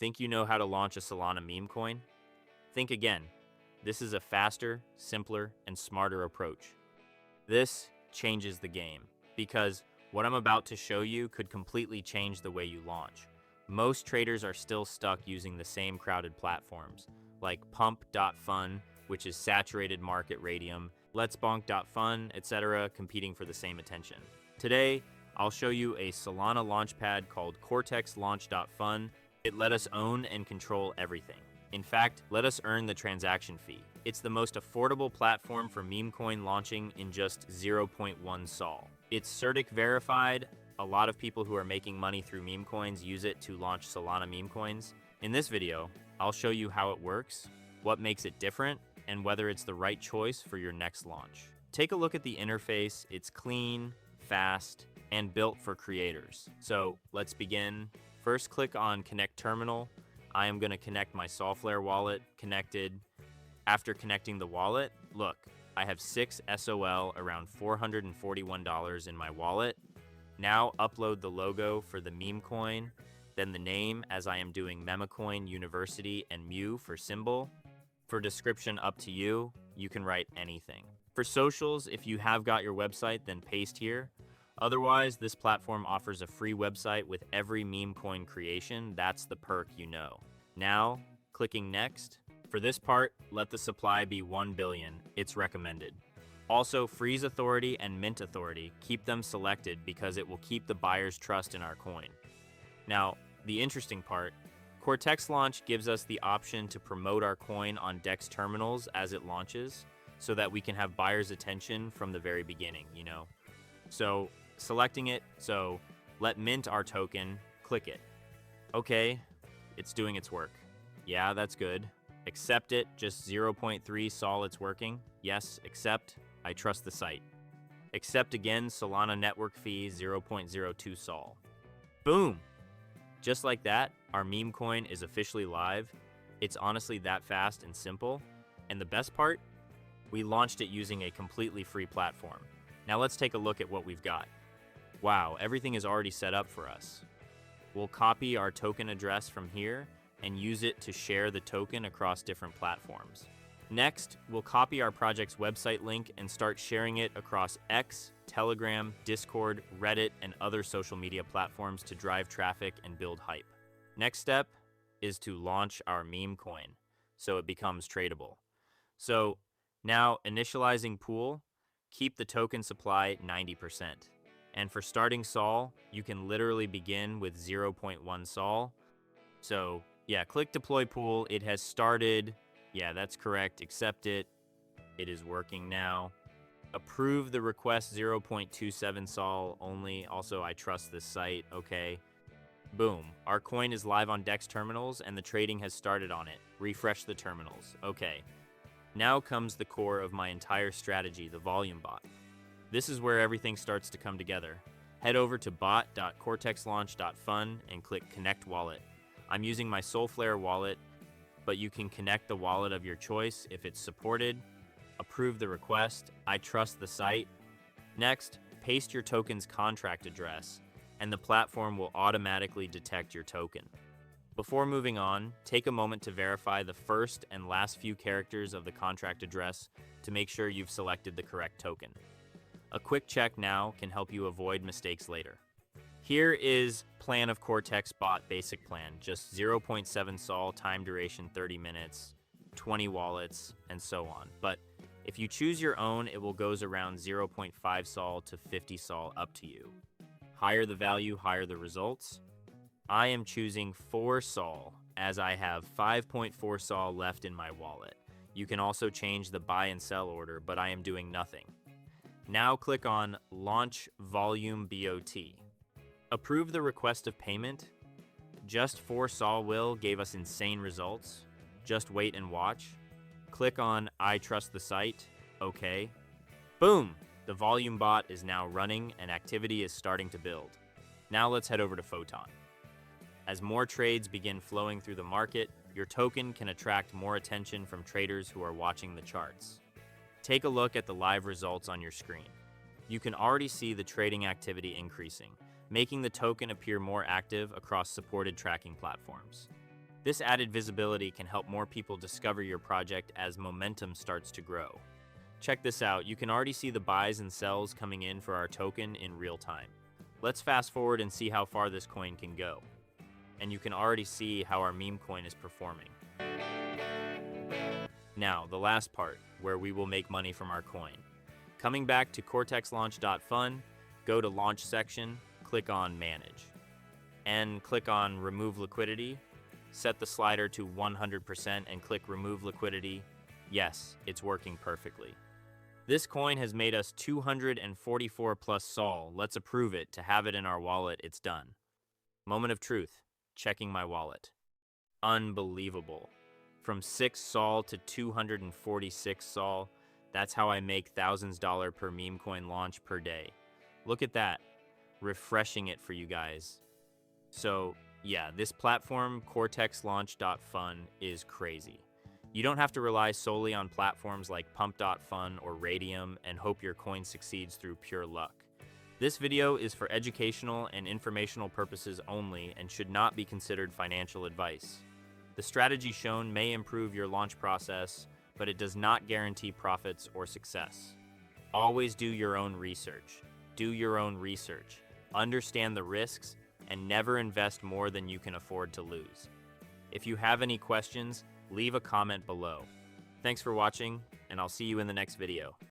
Think you know how to launch a Solana meme coin? Think again. This is a faster, simpler, and smarter approach. This changes the game because what I'm about to show you could completely change the way you launch. Most traders are still stuck using the same crowded platforms like Pump.fun, which is saturated market radium, Let'sbonk.fun, etc., competing for the same attention. Today, I'll show you a Solana launchpad called Launch.fun. It let us own and control everything. In fact, let us earn the transaction fee. It's the most affordable platform for meme coin launching in just 0.1 Sol. It's CertiK verified. A lot of people who are making money through meme coins use it to launch Solana meme coins. In this video, I'll show you how it works, what makes it different, and whether it's the right choice for your next launch. Take a look at the interface. It's clean, fast, and built for creators. So let's begin. First, click on Connect Terminal. I am going to connect my Solflare wallet. Connected. After connecting the wallet, look, I have 6 SOL, around $441 in my wallet. Now upload the logo for the meme coin, then the name, as I am doing Memecoin University, and Mu for symbol. For description, up to you. You can write anything. For socials, if you have got your website, then paste here. Otherwise, this platform offers a free website with every meme coin creation. That's the perk, you know. Now, clicking next. For this part, let the supply be 1 billion. It's recommended. Also, freeze authority and mint authority, keep them selected because it will keep the buyer's trust in our coin. Now, the interesting part, Cortex Launch gives us the option to promote our coin on DEX terminals as it launches so that we can have buyers' attention from the very beginning, you know. So, selecting it, so let mint our token, click it. Okay, it's doing its work. Yeah, that's good. Accept it, just 0.3 Sol it's working. Yes, accept. I trust the site. Accept again, Solana network fee 0.02 Sol. Boom! Just like that, our meme coin is officially live. It's honestly that fast and simple. And the best part, we launched it using a completely free platform. Now let's take a look at what we've got. Wow, everything is already set up for us. We'll copy our token address from here and use it to share the token across different platforms. Next, we'll copy our project's website link and start sharing it across X, Telegram, Discord, Reddit, and other social media platforms to drive traffic and build hype. Next step is to launch our meme coin so it becomes tradable. So now initializing pool, keep the token supply 90%. And for starting Sol, you can literally begin with 0.1 Sol. So yeah, click deploy pool. It has started. Yeah, that's correct. Accept it. It is working now. Approve the request 0.27 Sol only. Also, I trust this site. Okay. Boom. Our coin is live on DEX terminals and the trading has started on it. Refresh the terminals. Okay. Now comes the core of my entire strategy, the volume bot. This is where everything starts to come together. Head over to bot.cortexlaunch.fun and click Connect Wallet. I'm using my Solflare wallet, but you can connect the wallet of your choice if it's supported. Approve the request. I trust the site. Next, paste your token's contract address, and the platform will automatically detect your token. Before moving on, take a moment to verify the first and last few characters of the contract address to make sure you've selected the correct token. A quick check now can help you avoid mistakes later. Here is plan of Cortex bot basic plan, just 0.7 Sol, time duration 30 minutes, 20 wallets, and so on. But if you choose your own, it will goes around 0.5 Sol to 50 Sol, up to you. Higher the value, higher the results. I am choosing 4 Sol as I have 5.4 Sol left in my wallet. You can also change the buy and sell order, but I am doing nothing. Now click on Launch Volume BOT. Approve the request of payment. Just 4 Sol will gave us insane results. Just wait and watch. Click on I trust the site. Okay. Boom! The volume bot is now running and activity is starting to build. Now let's head over to Photon. As more trades begin flowing through the market, your token can attract more attention from traders who are watching the charts. Take a look at the live results on your screen. You can already see the trading activity increasing, making the token appear more active across supported tracking platforms. This added visibility can help more people discover your project as momentum starts to grow. Check this out, you can already see the buys and sells coming in for our token in real time. Let's fast forward and see how far this coin can go. And you can already see how our meme coin is performing. Now, the last part, where we will make money from our coin. Coming back to launchtoken, go to Launch section, click on Manage. And click on Remove Liquidity. Set the slider to 100% and click Remove Liquidity. Yes, it's working perfectly. This coin has made us 244 plus sol. Let's approve it to have it in our wallet. It's done. Moment of truth. Checking my wallet. Unbelievable. From 6 sol to 246 sol. That's how I make thousands dollar per meme coin launch per day. Look at that. Refreshing it for you guys. So yeah, this platform, launchtoken, is crazy. You don't have to rely solely on platforms like Pump.fun or Radium and hope your coin succeeds through pure luck. This video is for educational and informational purposes only and should not be considered financial advice. The strategy shown may improve your launch process, but it does not guarantee profits or success. Always do your own research. Do your own research. Understand the risks and never invest more than you can afford to lose. If you have any questions, leave a comment below. Thanks for watching, and I'll see you in the next video.